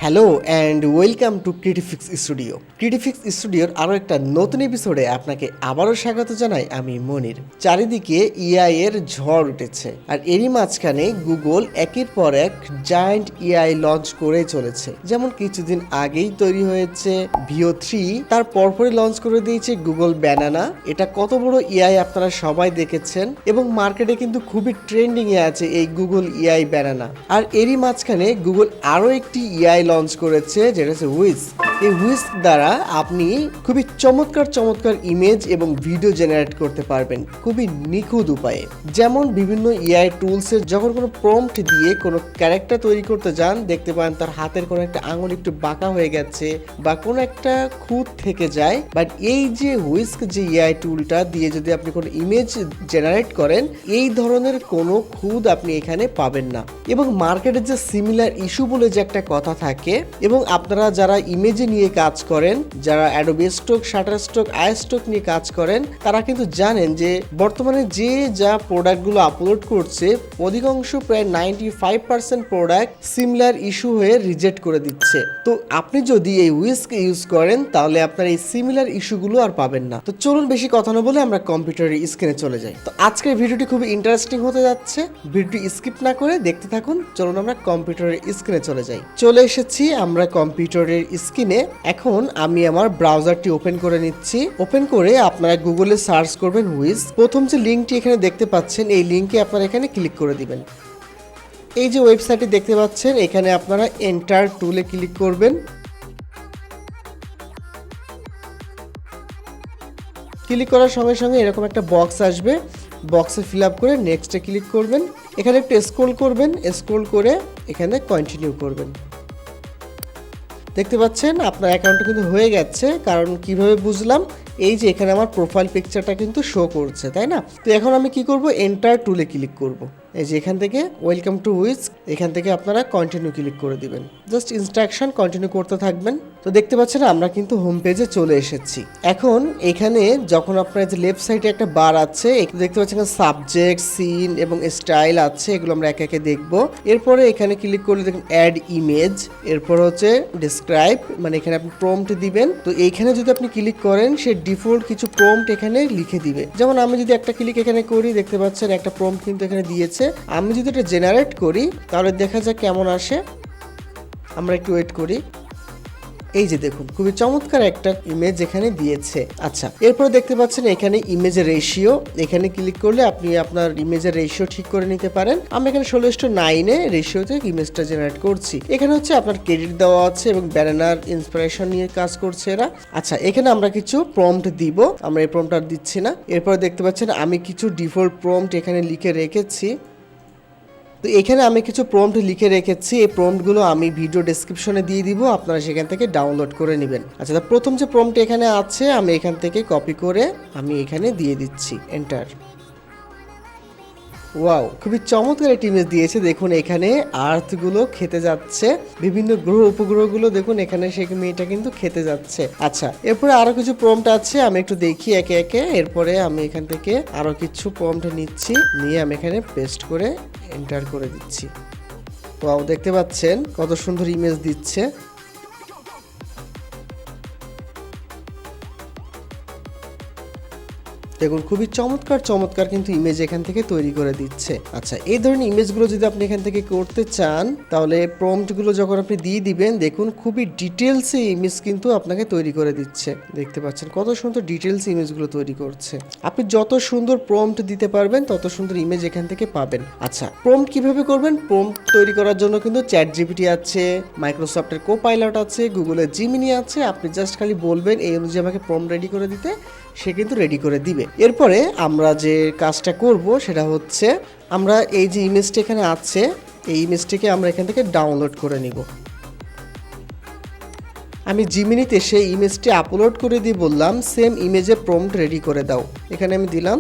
Hello and welcome to Creatifix studio. Creatifix স্টুডিওর আরও একটা নতুন এপিসোডে আপনাকে আবারও স্বাগত জানাই। আমি মনির। চারিদিকে এআই এর ঝড় উঠেছে, আর এরই মাঝখানে গুগল একের পর এক জায়ান্ট এআই লঞ্চ করে চলেছে। যেমন কিছুদিন আগেই তৈরি হয়েছে ভিও 3, তার পরপরই লঞ্চ করে দিয়েছে গুগল ব্যানানা। এটা কত বড় এআই আপনারা সবাই দেখেছেন, এবং মার্কেটে কিন্তু খুবই ট্রেন্ডিং এ আছে এই গুগল এআই ব্যানানা। আর এরই মাঝখানে গুগল আরও একটি এআই লঞ্চ করেছে, যেটা হচ্ছে হুইস্ক। এই হুইস্ক দ্বারা আপনি খুবই চমৎকার ইমেজ এবং ভিডিও জেনারেট করতে পারবেন খুবই নিখুঁত উপায়ে। যেমন বিভিন্ন এআই টুলসের যখন কোনো প্রম্পট দিয়ে কোনো ক্যারেক্টার তৈরি করতে যান, দেখতে পান তার হাতের কোনো একটা আঙুল একটু বাঁকা হয়ে গেছে বা কোনো একটা খুঁত থেকে যায়। বাট এই যে হুইস্ক যে এআই টুলটা দিয়ে যদি আপনি কোনো ইমেজ জেনারেট করেন, এই ধরনের কোনো খুঁত আপনি এখানে পাবেন না। এবং মার্কেটে যে সিমিলার ইস্যু বলে যে একটা কথা থাকে, এবং আপনারা যারা ইমেজে নিয়ে কাজ করেন, যারা অ্যাডোবি স্টক, শাটারস্টক, আইস্টক নিয়ে কাজ করেন, তারা কিন্তু জানেন যে বর্তমানে যে যা প্রোডাক্টগুলো আপলোড করছে, অধিকাংশ প্রায় 95% প্রোডাক্ট সিমিলার ইস্যু হয়ে রিজেক্ট করে দিচ্ছে। তো আপনি যদি এই হুইস্ক ইউজ করেন, তাহলে আপনার এই সিমিলার ইস্যুগুলো আর পাবেন না। তো চলুন বেশি কথা না বলে আমরা কম্পিউটারের স্ক্রিনে চলে যাই। তো আজকের ভিডিওটি খুবই ইন্টারেস্টিং হতে যাচ্ছে, ভিডিওটি স্কিপ না করে দেখতে থাকুন। চলুন আমরা কম্পিউটারের স্ক্রিনে চলে যাই। চলে এসেছি আমরা কম্পিউটারের স্ক্রিনে। এখন আমি আমার ব্রাউজারটি ওপেন করে নিচ্ছি। ওপেন করে আপনারা গুগলে সার্চ করবেন হুইস্ক। প্রথম যে লিঙ্কটি এখানে দেখতে পাচ্ছেন, এই লিঙ্কে আপনারা এখানে ক্লিক করে দিবেন। এই যে ওয়েবসাইটটি দেখতে পাচ্ছেন, এখানে আপনারা এন্টার টুলে ক্লিক করবেন। ক্লিক করার সঙ্গে সঙ্গে এরকম একটা বক্স আসবে, বক্সে ফিল আপ করে নেক্সটে ক্লিক করবেন। এখানে একটু স্ক্রল করবেন, স্ক্রল করে এখানে কন্টিনিউ করবেন। দেখতে পাচ্ছেন আপনার অ্যাকাউন্টটা কিন্তু হয়ে গেছে। কারণ কিভাবে বুঝলাম, এই যে এখানে আমার প্রোফাইল পিকচারটা কিন্তু শো করছে, তাই না? তো এখন আমি কি করব, এন্টার টুলে ক্লিক করব। এই যে এখান থেকে ওয়েলকাম টু হুইস্ক, এখান থেকে আপনারা কন্টিনিউ ক্লিক করে দিবেন। জাস্ট ইনস্ট্রাকশন কন্টিনিউ করতে থাকবেন। তো দেখতে পাচ্ছেন আমরা কিন্তু হোম পেজে চলে এসেছি। এখন এখানে যখন আপনার যে লেফট সাইডে একটা বার আছে, দেখতে পাচ্ছেন সাবজেক্ট, সিন এবং স্টাইল আছে, এগুলো আমরা একে একে দেখব। এরপরে এখানে ক্লিক করলে দেখুন অ্যাড ইমেজ, এরপর হচ্ছে ডিসক্রাইব, মানে এখানে আপনি প্রম্পট দিবেন। তো এইখানে যদি আপনি ক্লিক করেন, সে ডিফল্ট কিছু প্রম্পট এখানে লিখে দিবে। যেমন আমি যদি একটা ক্লিক এখানে করি, দেখতে পাচ্ছেন একটা প্রম্পট কিন্তু এখানে দিয়েছে। আমি যদি এটা জেনারেট করি, তাহলে দেখা যাক কেমন আসে। আমরা একটু ওয়েট করি। এই যে দেখুন খুবই চমৎকার একটা ইমেজ এখানে দিয়েছে। আচ্ছা, এরপরে দেখতে পাচ্ছেন এখানে ইমেজের রেশিও, এখানে ক্লিক করলে আপনি আপনার ইমেজের রেশিও ঠিক করে নিতে পারেন। আমি এখানে 16:9 রেশিওতে ইমেজটা জেনারেট করছি। এখানে হচ্ছে আপনার ক্রেডিট দেওয়া আছে এবং ব্যানানার ইন্সপিরেশন নিয়ে কাজ করছে এরা। আচ্ছা, এখানে আমরা কিছু প্রম্পট দিব, আমরা এই প্রম্পট আর দিচ্ছি না। এরপরে দেখতে পাচ্ছেন আমি কিছু ডিফল্ট প্রম্পট এখানে লিখে রেখেছি। তো এখানে আমি কিছু প্রম্পট লিখে রেখেছি, এই প্রম্পটগুলো আমি ভিডিও ডেসক্রিপশনে দিয়ে দিব, আপনারা সেখান থেকে ডাউনলোড করে নেবেন। আচ্ছা, প্রথম যে প্রম্পট এখানে আছে, আমি এখান থেকে কপি করে আমি এখানে দিয়ে দিচ্ছি, এন্টার। ওয়াও, খুবই চমৎকার একটি ইমেজ দিয়েছে। দেখুন এখানে আর্থগুলো খেতে যাচ্ছে, বিভিন্ন গ্রহ উপগ্রহগুলো দেখুন এখানে সেই মেয়েটা কিন্তু খেতে যাচ্ছে। আচ্ছা, এরপরে আরো কিছু প্রম্পট আছে, আমি একটু দেখি একে একে। এরপরে আমি এখান থেকে আরো কিছু প্রম্পট নিচ্ছি, নিয়ে আমি এখানে পেস্ট করে এন্টার করে দিচ্ছি। ওয়াও, দেখতে পাচ্ছেন কত সুন্দর ইমেজ দিচ্ছে। দেখুন খুবই চমৎকার কিন্তু ইমেজ এখান থেকে তৈরি করে দিচ্ছে। আচ্ছা, এই ধরনের ইমেজগুলো যদি আপনি এখান থেকে করতে চান, তাহলে প্রম্পটগুলো যখন আপনি দিয়ে দিবেন, দেখুন খুবই ডিটেলসে ইমেজ কিন্তু আপনাকে তৈরি করে দিচ্ছে। দেখতে পাচ্ছেন কত সুন্দর ডিটেলস ইমেজগুলো তৈরি করছে। আপনি যত সুন্দর প্রম্পট দিতে পারবেন, তত সুন্দর ইমেজ এখান থেকে পাবেন। আচ্ছা, প্রম্পট কিভাবে করবেন? প্রম্পট তৈরি করার জন্য কিন্তু চ্যাট জিপিটি আছে, মাইক্রোসফটের কোপাইলট আছে, গুগলের জিমিনি আছে। আপনি জাস্ট খালি বলবেন এই অনুযায়ী আমাকে প্রম্পট রেডি করে দিতে, সে কিন্তু রেডি করে দিবে। এরপরে আমরা যে কাজটা করব সেটা হচ্ছে, আমরা এই যে ইমেজটা এখানে আছে, এই ইমেজটিকে আমরা এখান থেকে ডাউনলোড করে নিব। আমি জিমিনিতে সেই ইমেজটি আপলোড করে দিয়ে বললাম সেম ইমেজে প্রম্পট রেডি করে দাও। এখানে আমি দিলাম,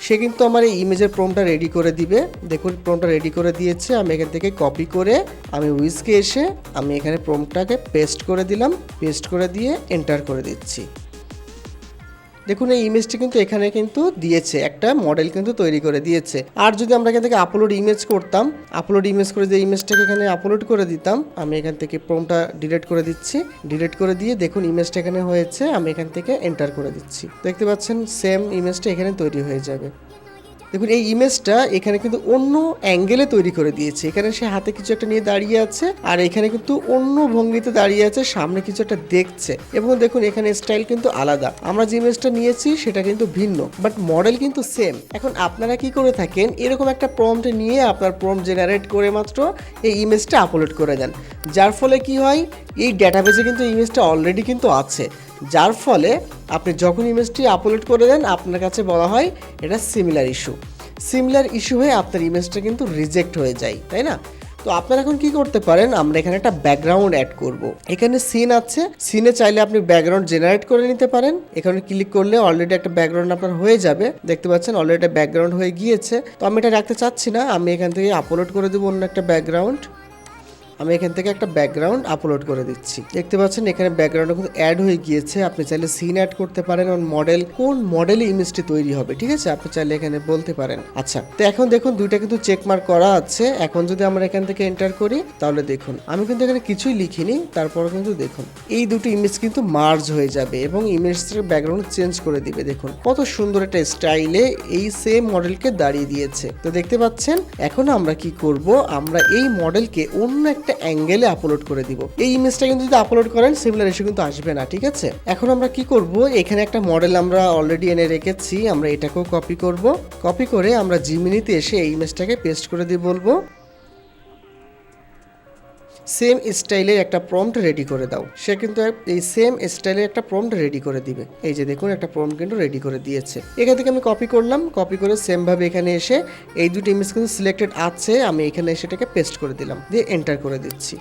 সে কিন্তু আমার এই ইমেজের প্রম্পটটা রেডি করে দিবে। দেখুন প্রম্পটটা রেডি করে দিয়েছে। আমি এখান থেকে কপি করে আমি হুইস্কে এসে আমি এখানে প্রম্পটটাকে পেস্ট করে দিলাম, পেস্ট করে দিয়ে এন্টার করে দিচ্ছি। দেখুন এই ইমেজটি কিন্তু এখানে কিন্তু দিয়েছে, একটা মডেল কিন্তু তৈরি করে দিয়েছে। আর যদি আমরা এখান থেকে আপলোড ইমেজ করতাম, আপলোড ইমেজ করে যে ইমেজটাকে এখানে আপলোড করে দিতাম, আমি এখান থেকে প্রমটা ডিলিট করে দিচ্ছি। ডিলিট করে দিয়ে দেখুন ইমেজটা এখানে হয়েছে, আমি এখান থেকে এন্টার করে দিচ্ছি। দেখতে পাচ্ছেন সেম ইমেজটা এখানে তৈরি হয়ে যাবে। দেখুন এই ইমেজটা এখানে কিন্তু অন্য অ্যাঙ্গেলে তৈরি করে দিয়েছে। এখানে সে হাতে কিছু একটা নিয়ে দাঁড়িয়ে আছে, আর এখানে কিন্তু অন্য ভঙ্গিতে দাঁড়িয়ে আছে, সামনে কিছু একটা দেখছে। এবং দেখুন এখানে স্টাইল কিন্তু আলাদা, আমরা যে ইমেজটা নিয়েছি সেটা কিন্তু ভিন্ন, বাট মডেল কিন্তু সেম। এখন আপনারা কি করে থাকেন, এরকম একটা প্রম্পট নিয়ে আপনার প্রম্পট জেনারেট করে মাত্র এই ইমেজটা আপলোড করে দেন, যার ফলে কি হয়, এই ডেটাবেজে কিন্তু ইমেজটা অলরেডি কিন্তু আছে, যার ফলে আপনি যখন ইমেজটি আপলোড করে দেন আপনার কাছে বলা হয় এটা সিমিলার ইস্যু হয়ে আপনার ইমেজটা কিন্তু রিজেক্ট হয়ে যায়, তাই না? তো আপনারা এখন কি করতে পারেন, আমরা এখানে একটা ব্যাকগ্রাউন্ড অ্যাড করব। এখানে সিন আছে, সিনে চাইলে আপনি ব্যাকগ্রাউন্ড জেনারেট করে নিতে পারেন। এখানে ক্লিক করলে অলরেডি একটা ব্যাকগ্রাউন্ড আপনার হয়ে যাবে। দেখতে পাচ্ছেন অলরেডি একটা ব্যাকগ্রাউন্ড হয়ে গিয়েছে। তো আমি এটা রাখতে চাচ্ছি না, আমি এখান থেকে আপলোড করে দেবো অন্য একটা ব্যাকগ্রাউন্ড। আমি এখান থেকে একটা ব্যাকগ্রাউন্ড আপলোড করে দিচ্ছি। দেখতে পাচ্ছেন এখানে ব্যাকগ্রাউন্ড কিন্তু অ্যাড হয়ে গিয়েছে। আপনি চাইলে সিন অ্যাড করতে পারেন, মডেল কোন মডেলে ইমেজটি তৈরি হবে, ঠিক আছে, আপনি চাইলে এখানে বলতে পারেন। আচ্ছা, তো এখন দেখুন দুইটা কিন্তু চেক মার্ক করা আছে। এখন যদি আমরা এখান থেকে এন্টার করি তাহলে দেখুন আমি কিন্তু এখানে কিছুই লিখিনি, তারপর কিন্তু দেখুন এই দুটো ইমেজ কিন্তু মার্জ হয়ে যাবে এবং ইমেজের ব্যাকগ্রাউন্ড চেঞ্জ করে দিবে। দেখুন কত সুন্দর একটা স্টাইলে এই সেম মডেলকে দাঁড়িয়ে দিয়েছে। তো দেখতে পাচ্ছেন এখন আমরা কি করব, আমরা এই মডেলকে অন্য একটা অ্যাঙ্গেলে আপলোড করে দিব। এই ইমেজটা কিন্তু যদি আপলোড করেন সিমিলার ইস্যু কিন্তু আসবে না, ঠিক আছে? এখন আমরা কি করব, এখানে একটা মডেল আমরা অলরেডি এনে রেখেছি, আমরা এটাকেও কপি করব। কপি করে আমরা জিমিনিতে এসে এই ইমেজটাকে পেস্ট করে দিয়ে বলবো সেম স্টাইলের একটা প্রম্পট রেডি করে দাও। সে কিন্তু এই সেম স্টাইলের একটা প্রম্পট রেডি করে দিবে। এই যে দেখুন একটা প্রম্পট কিন্তু রেডি করে দিয়েছে। এখান থেকে আমি কপি করলাম, কপি করে সেম ভাবে এখানে এসে এই দুটো ইমেজ কিন্তু সিলেক্টেড আছে, আমি এখানে এসে এটাকে পেস্ট করে দিলাম, দিয়ে এন্টার করে দিচ্ছি।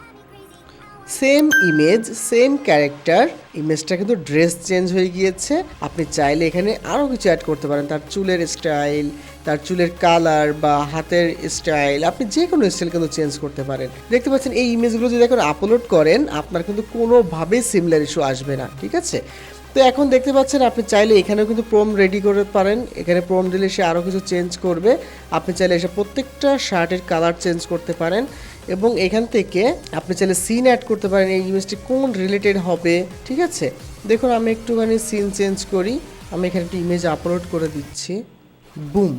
সেম ইমেজ সেম ক্যারেক্টার, ইমেজটা কিন্তু ড্রেস চেঞ্জ হয়ে গিয়েছে। আপনি চাইলে এখানে আরও কিছু অ্যাড করতে পারেন, তার চুলের স্টাইল, তার চুলের কালার বা হাতের স্টাইল, আপনি যে কোনো স্টাইল কিন্তু চেঞ্জ করতে পারেন। দেখতে পাচ্ছেন এই ইমেজগুলো যদি এখন আপলোড করেন আপনার কিন্তু কোনোভাবেই সিমিলার ইস্যু আসবে না, ঠিক আছে? তো এখন দেখতে পাচ্ছেন আপনি চাইলে এখানেও কিন্তু প্রম রেডি করতে পারেন। এখানে প্রম দিলে সে আরও কিছু চেঞ্জ করবে। আপনি চাইলে এসে প্রত্যেকটা শার্টের কালার চেঞ্জ করতে পারেন এবং এখান থেকে আপনি চাইলে সিন অ্যাড করতে পারেন, এই ইমেজটি কোন রিলেটেড হবে, ঠিক আছে? দেখুন আমি একটুখানি সিন চেঞ্জ করি, আমি এখানে একটা ইমেজ আপলোড করে দিচ্ছি। বুম,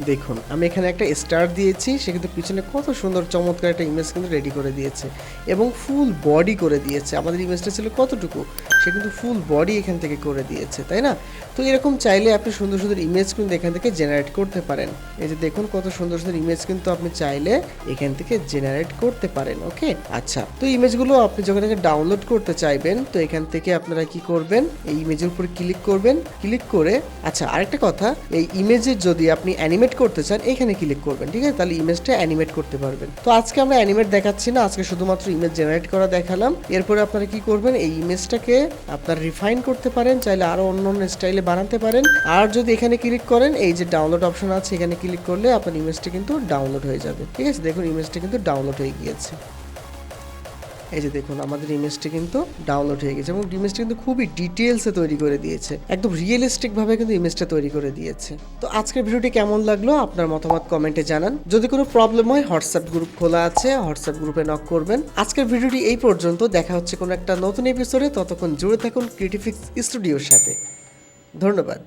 দেখুন আমি এখানে একটা স্টার দিয়েছি, সে কিন্তু পিছনে কত সুন্দর চমৎকার একটা ইমেজ কিন্তু রেডি করে দিয়েছে এবং ফুল বডি করে দিয়েছে। আমাদের ইমেজটা ছিল কতটুকু, সে কিন্তু ফুল বডি এখান থেকে করে দিয়েছে, তাই না? তো এরকম চাইলে আপনি সুন্দর সুন্দর ইমেজ কিন্তু এখান থেকে জেনারেট করতে পারেন। এই যে দেখুন কত সুন্দর সুন্দর ইমেজ কিন্তু আপনি চাইলে এখান থেকে জেনারেট করতে পারেন। ওকে, আচ্ছা, তো ইমেজগুলো আপনি যখন এখানে ডাউনলোড করতে চাইবেন তো এখান থেকে আপনারা কি করবেন, এই ইমেজের উপর ক্লিক করবেন। ক্লিক করে আচ্ছা আরেকটা কথা, এই ইমেজের যদি আপনি অ্যানিমেট করতে চান এখানে ক্লিক করবেন, ঠিক আছে? তাহলে ইমেজটা অ্যানিমেট করতে পারবেন। তো আজকে আমরা অ্যানিমেট দেখাচ্ছি না, আজকে শুধুমাত্র ইমেজ জেনারেট করা দেখালাম। এরপরে আপনারা কি করবেন, এই ইমেজটাকে আপনার রিফাইন করতে পারেন, চাইলে আরো অন্য অন্য স্টাইলে বানাতে পারেন। আর যদি এখানে ক্লিক করেন এই যে ডাউনলোড অপশন আছে, এখানে ক্লিক করলে আপনার ইমেজটা কিন্তু ডাউনলোড হয়ে যাবে, ঠিক আছে? দেখুন ইমেজটা কিন্তু ডাউনলোড হয়ে গিয়েছে। এই যে দেখুন আমাদের ইমেজটি কিন্তু ডাউনলোড হয়ে গেছে এবং ইমেজটি কিন্তু খুবই ডিটেলসে তৈরি করে দিয়েছে, একদম রিয়েলিস্টিক ভাবে কিন্তু ইমেজটা তৈরি করে দিয়েছে। তো আজকের ভিডিওটি কেমন লাগলো আপনার মতামত কমেন্টে জানান। যদি কোনো প্রবলেম হয় হোয়াটসঅ্যাপ গ্রুপ খোলা আছে, হোয়াটসঅ্যাপ গ্রুপে নক করবেন। আজকের ভিডিওটি এই পর্যন্ত, দেখা হচ্ছে কোনো একটা নতুন এপিসোডে। ততক্ষণ জুড়ে থাকুন ক্রিয়েটিফিক্স স্টুডিওর সাথে। ধন্যবাদ।